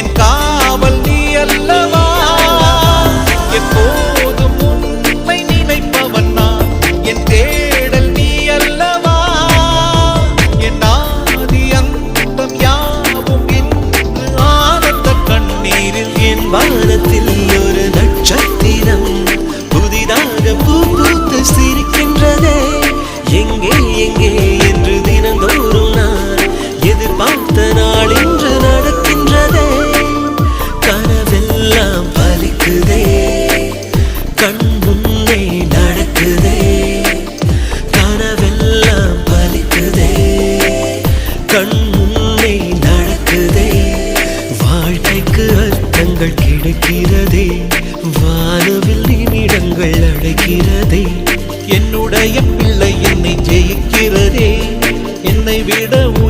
என் காவல் நீ அல்லவா எப்போதும் உன்னை நினைப்பவன் நான் என் தேடல் நீ அல்லவா என் ஆதி அந்தம் யாவும் இன்று ஆனந்த கண்ணீரில் என் வானத்தில் ஒரு நட்சத்திரம் புதிதாக பூ பூத்து சிரிக்கின்றதே எங்கே எங்கே என்று தினந்தோறும் நான் எதிர்பார்த்த நாள் இன்று நடக்கின்றதே கனவெல்லாம் பலிக்குதே கண் முன்னே நடக்குதே கனவெல்லாம் பலிக்குதே கண் முன்னே நடக்குதே வாழ்க்கைக்கு அர்த்தங்கள் கிடைக்கிறதே வானவில் நிமிடங்கள் அடைக்கிறதே என்னுடைய பிள்ளை என்னை ஜெயிக்கிறதே என்னை விட